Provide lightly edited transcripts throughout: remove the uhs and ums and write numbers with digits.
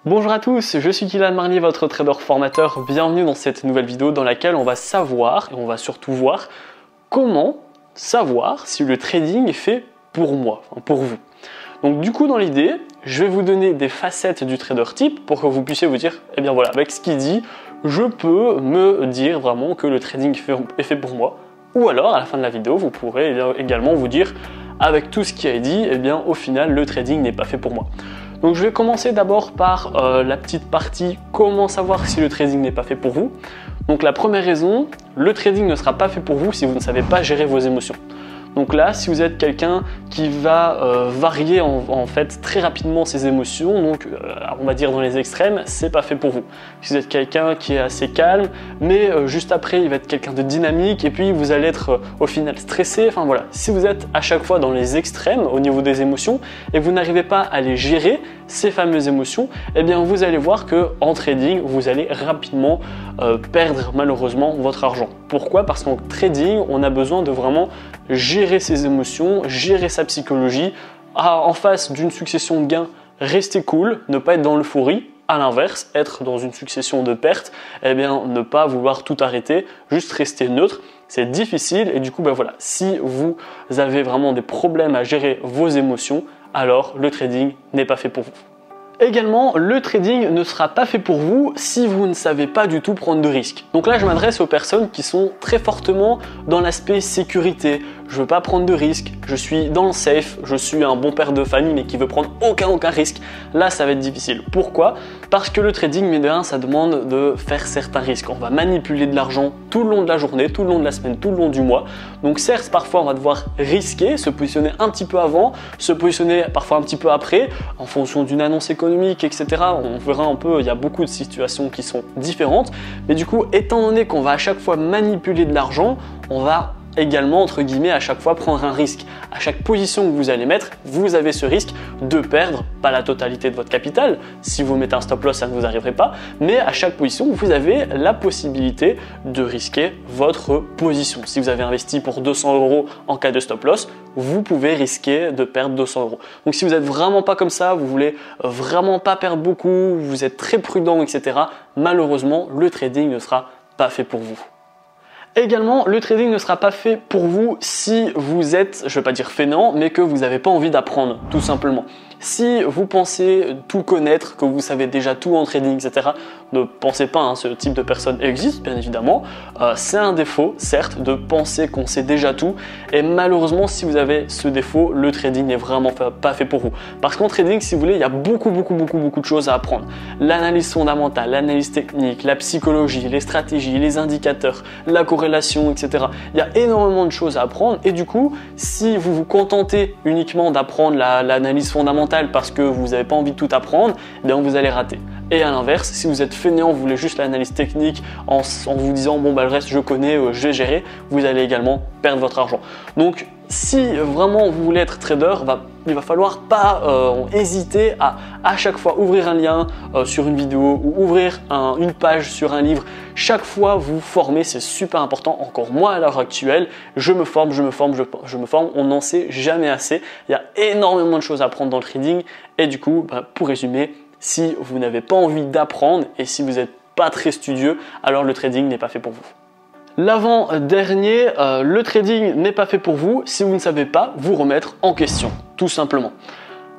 Bonjour à tous, je suis Kylian Marnier, votre trader formateur. Bienvenue dans cette nouvelle vidéo dans laquelle on va savoir, et on va surtout voir, comment savoir si le trading est fait pour moi, pour vous. Donc du coup dans l'idée, je vais vous donner des facettes du trader type pour que vous puissiez vous dire, eh bien voilà, avec ce qu'il dit, je peux me dire vraiment que le trading est fait pour moi. Ou alors à la fin de la vidéo, vous pourrez également vous dire, avec tout ce qui a été dit, eh bien au final le trading n'est pas fait pour moi. Donc je vais commencer d'abord par la petite partie comment savoir si le trading n'est pas fait pour vous. Donc la première raison, le trading ne sera pas fait pour vous si vous ne savez pas gérer vos émotions. Donc là, si vous êtes quelqu'un qui va varier en fait très rapidement ses émotions, donc on va dire dans les extrêmes, c'est pas fait pour vous. Si vous êtes quelqu'un qui est assez calme, mais juste après il va être quelqu'un de dynamique et puis vous allez être au final stressé. Enfin voilà, si vous êtes à chaque fois dans les extrêmes au niveau des émotions et que vous n'arrivez pas à les gérer, ces fameuses émotions, eh bien vous allez voir que en trading, vous allez rapidement perdre malheureusement votre argent. Pourquoi? Parce qu'en trading, on a besoin de vraiment gérer ses émotions, gérer sa psychologie. En face d'une succession de gains, rester cool, ne pas être dans l'euphorie. À l'inverse, être dans une succession de pertes, eh bien ne pas vouloir tout arrêter, juste rester neutre. C'est difficile et du coup, ben voilà, si vous avez vraiment des problèmes à gérer vos émotions, alors le trading n'est pas fait pour vous. Également, le trading ne sera pas fait pour vous si vous ne savez pas du tout prendre de risques. Donc là, je m'adresse aux personnes qui sont très fortement dans l'aspect sécurité. Je veux pas prendre de risques, je suis dans le safe, je suis un bon père de famille mais qui veut prendre aucun risque. Là, ça va être difficile. Pourquoi? Parce que le trading, mais de un, ça demande de faire certains risques. On va manipuler de l'argent tout le long de la journée, tout le long de la semaine, tout le long du mois. Donc certes, parfois, on va devoir risquer, se positionner un petit peu avant, se positionner parfois un petit peu après, en fonction d'une annonce économique, etc. On verra un peu, il y a beaucoup de situations qui sont différentes. Mais du coup, étant donné qu'on va à chaque fois manipuler de l'argent, on va également, entre guillemets, à chaque fois prendre un risque. À chaque position que vous allez mettre, vous avez ce risque de perdre, pas la totalité de votre capital. Si vous mettez un stop loss, ça ne vous arriverait pas. Mais à chaque position, vous avez la possibilité de risquer votre position. Si vous avez investi pour 200 € en cas de stop loss, vous pouvez risquer de perdre 200 €. Donc si vous n'êtes vraiment pas comme ça, vous voulez vraiment pas perdre beaucoup, vous êtes très prudent, etc., malheureusement, le trading ne sera pas fait pour vous. Également, le trading ne sera pas fait pour vous si vous êtes, je ne vais pas dire fainéant, mais que vous n'avez pas envie d'apprendre, tout simplement. Si vous pensez tout connaître, que vous savez déjà tout en trading, etc., ne pensez pas, hein, ce type de personne existe, bien évidemment. C'est un défaut, certes, de penser qu'on sait déjà tout. Et malheureusement, si vous avez ce défaut, le trading n'est vraiment pas fait pour vous. Parce qu'en trading, si vous voulez, il y a beaucoup de choses à apprendre. L'analyse fondamentale, l'analyse technique, la psychologie, les stratégies, les indicateurs, la corrélation, etc. Il y a énormément de choses à apprendre. Et du coup, si vous vous contentez uniquement d'apprendre l'analyse fondamentale parce que vous n'avez pas envie de tout apprendre, eh bien vous allez rater. Et à l'inverse, si vous êtes fainéant, vous voulez juste l'analyse technique en vous disant bon bah le reste je connais, je vais gérer, vous allez également perdre votre argent. Donc si vraiment vous voulez être trader, il va falloir pas hésiter à chaque fois ouvrir un lien sur une vidéo ou ouvrir une page sur un livre. Chaque fois vous former, c'est super important. Encore moi à l'heure actuelle, je me forme, on n'en sait jamais assez. Il y a énormément de choses à apprendre dans le trading et du coup, pour résumer, si vous n'avez pas envie d'apprendre et si vous n'êtes pas très studieux, alors le trading n'est pas fait pour vous. L'avant-dernier, le trading n'est pas fait pour vous si vous ne savez pas vous remettre en question, tout simplement.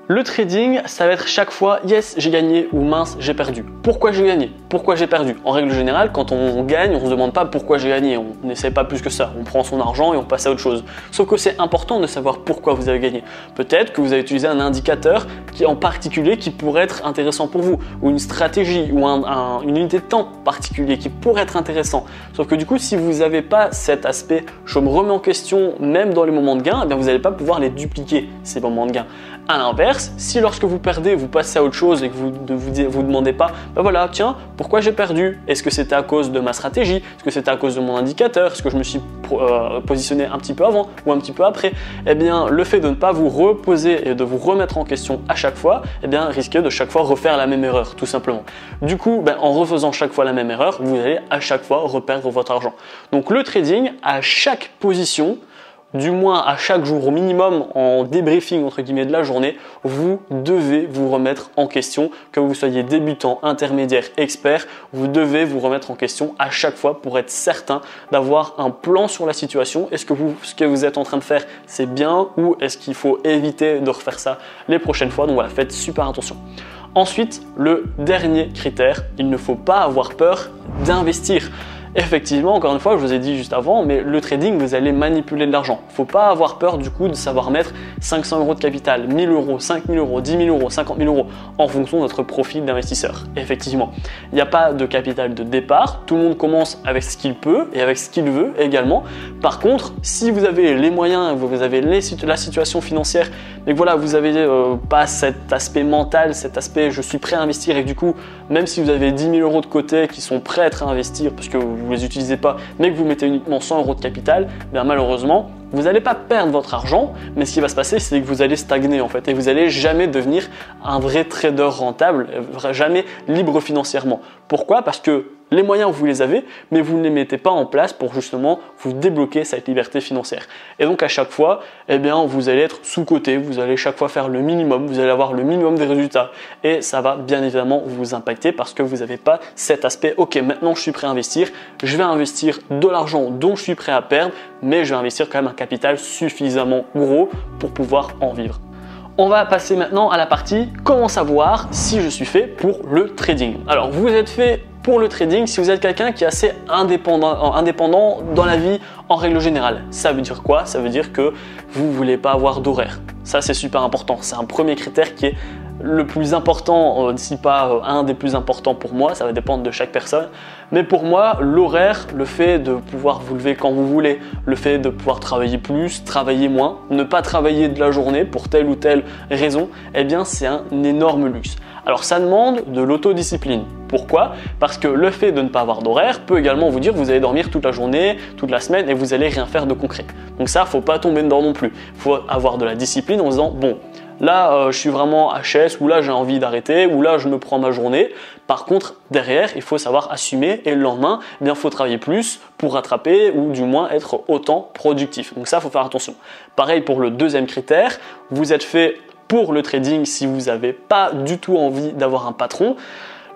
Le trading, ça va être chaque fois « yes, j'ai gagné » ou « mince, j'ai perdu ». Pourquoi j'ai gagné? Pourquoi j'ai perdu? En règle générale, quand on gagne, on ne se demande pas pourquoi j'ai gagné. On n'essaie pas plus que ça. On prend son argent et on passe à autre chose. Sauf que c'est important de savoir pourquoi vous avez gagné. Peut-être que vous avez utilisé un indicateur en particulier qui pourrait être intéressant pour vous, ou une stratégie, ou une unité de temps particulier qui pourrait être intéressant. Sauf que du coup, si vous n'avez pas cet aspect « je me remets en question » même dans les moments de gain, eh bien vous n'allez pas pouvoir les dupliquer, ces moments de gain. À l'inverse, si lorsque vous perdez, vous passez à autre chose et que vous ne vous demandez pas, ben voilà, tiens, pourquoi j'ai perdu? Est-ce que c'était à cause de ma stratégie? Est-ce que c'était à cause de mon indicateur? Est-ce que je me suis positionné un petit peu avant ou un petit peu après? Eh bien, le fait de ne pas vous reposer et de vous remettre en question à chaque fois, eh bien, risquez de chaque fois refaire la même erreur, tout simplement. Du coup, en refaisant chaque fois la même erreur, vous allez à chaque fois reperdre votre argent. Donc, le trading, à chaque position, du moins à chaque jour au minimum en débriefing entre guillemets de la journée, vous devez vous remettre en question, que vous soyez débutant, intermédiaire, expert, vous devez vous remettre en question à chaque fois pour être certain d'avoir un plan sur la situation. Est-ce que ce que vous êtes en train de faire c'est bien ou est-ce qu'il faut éviter de refaire ça les prochaines fois? Donc voilà, faites super attention. Ensuite, le dernier critère, il ne faut pas avoir peur d'investir. Effectivement, encore une fois, je vous ai dit juste avant, mais le trading, vous allez manipuler de l'argent. Il ne faut pas avoir peur du coup de savoir mettre 500 euros de capital, 1000 euros, 5000 euros, 10 000 euros, 50 000 euros en fonction de votre profil d'investisseur. Effectivement, il n'y a pas de capital de départ. Tout le monde commence avec ce qu'il peut et avec ce qu'il veut également. Par contre, si vous avez les moyens, vous avez la situation financière, mais que voilà, vous n'avez pas cet aspect mental, cet aspect je suis prêt à investir et du coup, même si vous avez 10 000 euros de côté qui sont prêts à être investir parce que vous ne les utilisez pas, mais que vous mettez uniquement 100 euros de capital, bien malheureusement, vous n'allez pas perdre votre argent, mais ce qui va se passer, c'est que vous allez stagner en fait et vous n'allez jamais devenir un vrai trader rentable, jamais libre financièrement. Pourquoi? Parce que les moyens, vous les avez, mais vous ne les mettez pas en place pour justement vous débloquer cette liberté financière. Et donc à chaque fois, eh bien, vous allez être sous-coté, vous allez chaque fois faire le minimum, vous allez avoir le minimum des résultats et ça va bien évidemment vous impacter parce que vous n'avez pas cet aspect, ok, maintenant je suis prêt à investir, je vais investir de l'argent dont je suis prêt à perdre, mais je vais investir quand même un capital suffisamment gros pour pouvoir en vivre. On va passer maintenant à la partie comment savoir si je suis fait pour le trading. Alors vous êtes fait pour le trading si vous êtes quelqu'un qui est assez indépendant dans la vie en règle générale. Ça veut dire quoi? Ça veut dire que vous ne voulez pas avoir d'horaire. Ça c'est super important. C'est un premier critère qui est le plus important, si pas un des plus importants pour moi, ça va dépendre de chaque personne. Mais pour moi, l'horaire, le fait de pouvoir vous lever quand vous voulez, le fait de pouvoir travailler plus, travailler moins, ne pas travailler de la journée pour telle ou telle raison, eh bien c'est un énorme luxe. Alors ça demande de l'autodiscipline. Pourquoi? Parce que le fait de ne pas avoir d'horaire peut également vous dire que vous allez dormir toute la journée, toute la semaine et vous n'allez rien faire de concret. Donc ça, faut pas tomber dedans non plus. Il faut avoir de la discipline en se disant bon, là je suis vraiment HS ou là j'ai envie d'arrêter ou là je me prends ma journée. Par contre, derrière, il faut savoir assumer et le lendemain, eh bien, il faut travailler plus pour rattraper ou du moins être autant productif. Donc ça, il faut faire attention. Pareil pour le deuxième critère, vous êtes fait pour le trading si vous n'avez pas du tout envie d'avoir un patron.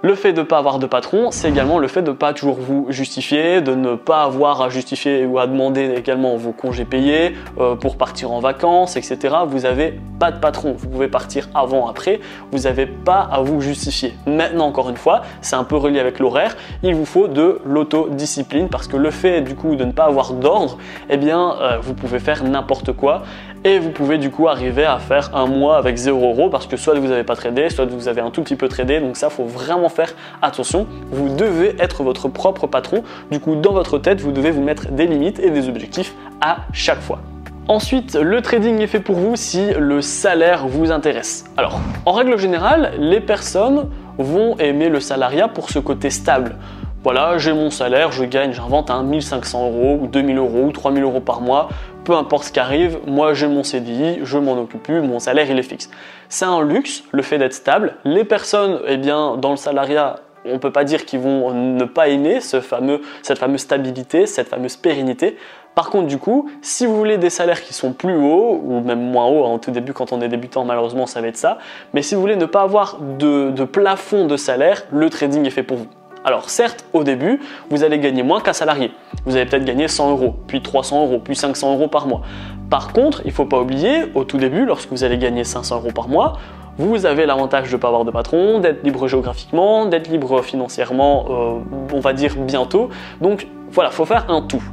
Le fait de ne pas avoir de patron, c'est également le fait de ne pas toujours vous justifier, de ne pas avoir à justifier ou à demander également vos congés payés pour partir en vacances, etc. Vous n'avez pas de patron, vous pouvez partir avant, après, vous n'avez pas à vous justifier. Maintenant, encore une fois, c'est un peu relié avec l'horaire, il vous faut de l'autodiscipline parce que le fait du coup de ne pas avoir d'ordre, eh bien, vous pouvez faire n'importe quoi et vous pouvez du coup arriver à faire un mois avec 0 € parce que soit vous n'avez pas tradé, soit vous avez un tout petit peu tradé, donc ça, il faut vraiment faire attention. Vous devez être votre propre patron. Du coup, dans votre tête, vous devez vous mettre des limites et des objectifs à chaque fois. Ensuite, le trading est fait pour vous si le salaire vous intéresse. Alors, en règle générale, les personnes vont aimer le salariat pour ce côté stable. Voilà, j'ai mon salaire, je gagne, j'invente 1500 € ou 2000 € ou 3000 € par mois, peu importe ce qui arrive, moi j'ai mon CDI, je m'en occupe plus, mon salaire il est fixe. C'est un luxe, le fait d'être stable. Les personnes, eh bien, dans le salariat, on ne peut pas dire qu'ils vont ne pas aimer cette fameuse stabilité, cette fameuse pérennité. Par contre, du coup, si vous voulez des salaires qui sont plus hauts, ou même moins hauts, en tout début quand on est débutant, malheureusement ça va être ça, mais si vous voulez ne pas avoir de plafond de salaire, le trading est fait pour vous. Alors certes, au début, vous allez gagner moins qu'un salarié. Vous allez peut-être gagner 100 €, puis 300 €, puis 500 € par mois. Par contre, il ne faut pas oublier, au tout début, lorsque vous allez gagner 500 € par mois, vous avez l'avantage de ne pas avoir de patron, d'être libre géographiquement, d'être libre financièrement, on va dire bientôt. Donc voilà, il faut faire un tout.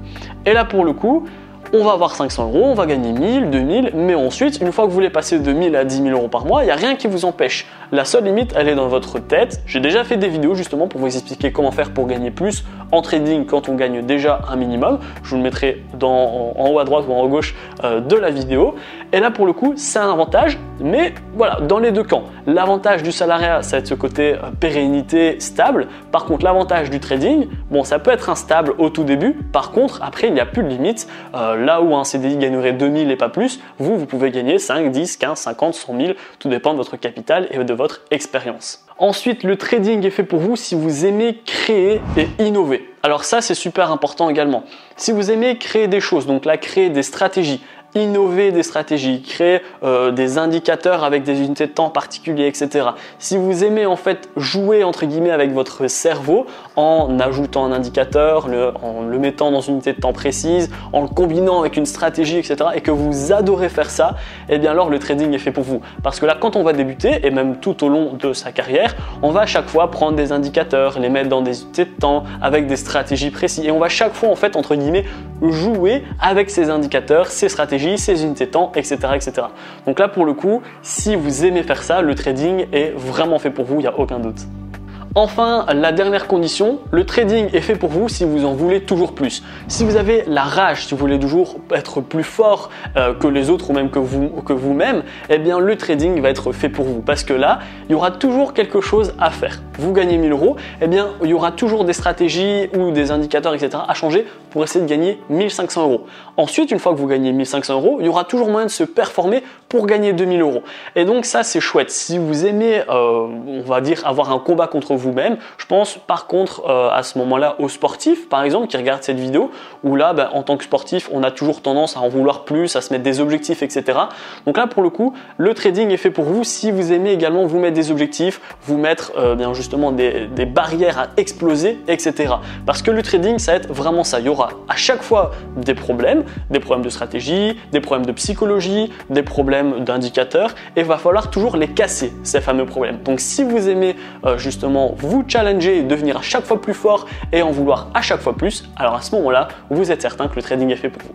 Et là pour le coup, on va avoir 500 €, on va gagner 1000, 2000, mais ensuite, une fois que vous voulez passer de 1000 à 10 000 € par mois, il n'y a rien qui vous empêche. La seule limite, elle est dans votre tête. J'ai déjà fait des vidéos justement pour vous expliquer comment faire pour gagner plus en trading quand on gagne déjà un minimum. Je vous le mettrai en haut à droite ou en haut à gauche de la vidéo. Et là, pour le coup, c'est un avantage, mais voilà, dans les deux camps. L'avantage du salariat, ça va être ce côté pérennité, stable. Par contre, l'avantage du trading, bon, ça peut être instable au tout début. Par contre, après, il n'y a plus de limite. Là où un CDI gagnerait 2000 et pas plus, vous pouvez gagner 5, 10, 15, 50, 100 000, tout dépend de votre capital et de votre expérience. Ensuite, le trading est fait pour vous si vous aimez créer et innover. Alors ça, c'est super important également. Si vous aimez créer des choses, donc là, créer des stratégies, innover des stratégies, créer des indicateurs avec des unités de temps particuliers, etc. Si vous aimez en fait jouer entre guillemets avec votre cerveau en ajoutant un indicateur, en le mettant dans une unité de temps précise, en le combinant avec une stratégie, etc. et que vous adorez faire ça, eh bien alors le trading est fait pour vous. Parce que là, quand on va débuter, et même tout au long de sa carrière, on va à chaque fois prendre des indicateurs, les mettre dans des unités de temps avec des stratégies précises et on va chaque fois en fait entre guillemets jouer avec ces indicateurs, ces stratégies, ces unités de temps, etc., etc. Donc là, pour le coup, si vous aimez faire ça, le trading est vraiment fait pour vous, il n'y a aucun doute. Enfin, la dernière condition, le trading est fait pour vous si vous en voulez toujours plus. Si vous avez la rage, si vous voulez toujours être plus fort que les autres ou même que vous-même, eh bien le trading va être fait pour vous. Parce que là, il y aura toujours quelque chose à faire. Vous gagnez 1000 €, eh bien il y aura toujours des stratégies ou des indicateurs, etc. à changer pour essayer de gagner 1500 €. Ensuite, une fois que vous gagnez 1500 €, il y aura toujours moyen de se performer pour gagner 2000 €. Et donc ça, c'est chouette. Si vous aimez, on va dire, avoir un combat contre vous-même, je pense par contre à ce moment-là aux sportifs, par exemple, qui regardent cette vidéo, où là, en tant que sportif, on a toujours tendance à en vouloir plus, à se mettre des objectifs, etc. Donc là, pour le coup, le trading est fait pour vous si vous aimez également vous mettre des objectifs, vous mettre bien justement des barrières à exploser, etc. Parce que le trading, ça va être vraiment ça. Il y aura à chaque fois des problèmes de stratégie, des problèmes de psychologie, des problèmes d'indicateurs, et il va falloir toujours les casser, ces fameux problèmes. Donc si vous aimez justement vous challenger et devenir à chaque fois plus fort et en vouloir à chaque fois plus, alors à ce moment-là, vous êtes certain que le trading est fait pour vous.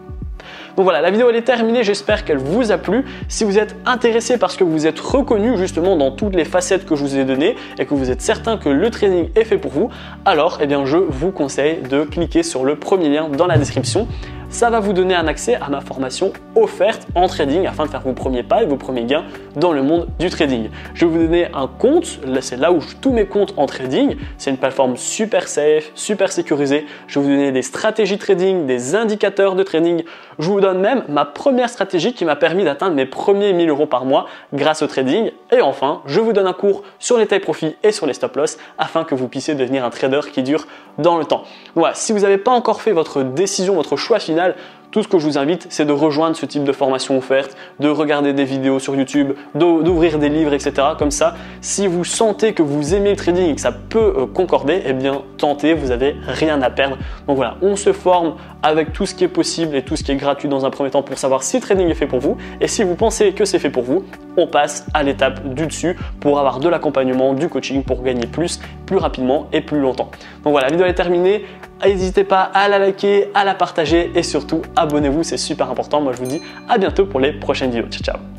Donc voilà, la vidéo elle est terminée, j'espère qu'elle vous a plu. Si vous êtes intéressé parce que vous êtes reconnu justement dans toutes les facettes que je vous ai données et que vous êtes certain que le trading est fait pour vous, alors je vous conseille de cliquer sur le premier lien dans la description. Ça va vous donner un accès à ma formation offerte en trading afin de faire vos premiers pas et vos premiers gains dans le monde du trading. Je vais vous donner un compte, c'est là où tous mes comptes en trading. C'est une plateforme super safe, super sécurisée. Je vais vous donner des stratégies trading, des indicateurs de trading. Je vous donne même ma première stratégie qui m'a permis d'atteindre mes premiers 1000 € par mois grâce au trading. Et enfin, je vous donne un cours sur les take profit et sur les stop loss afin que vous puissiez devenir un trader qui dure dans le temps. Voilà, si vous n'avez pas encore fait votre décision, votre choix final, tout ce que je vous invite, c'est de rejoindre ce type de formation offerte, de regarder des vidéos sur YouTube, d'ouvrir des livres, etc. Comme ça, si vous sentez que vous aimez le trading et que ça peut concorder, eh bien tentez, vous n'avez rien à perdre. Donc voilà, on se forme avec tout ce qui est possible et tout ce qui est gratuit dans un premier temps pour savoir si le trading est fait pour vous. Et si vous pensez que c'est fait pour vous, on passe à l'étape du dessus pour avoir de l'accompagnement, du coaching pour gagner plus rapidement et plus longtemps. Donc voilà, la vidéo est terminée. N'hésitez pas à la liker, à la partager et surtout abonnez-vous, c'est super important. Moi je vous dis à bientôt pour les prochaines vidéos. Ciao ciao.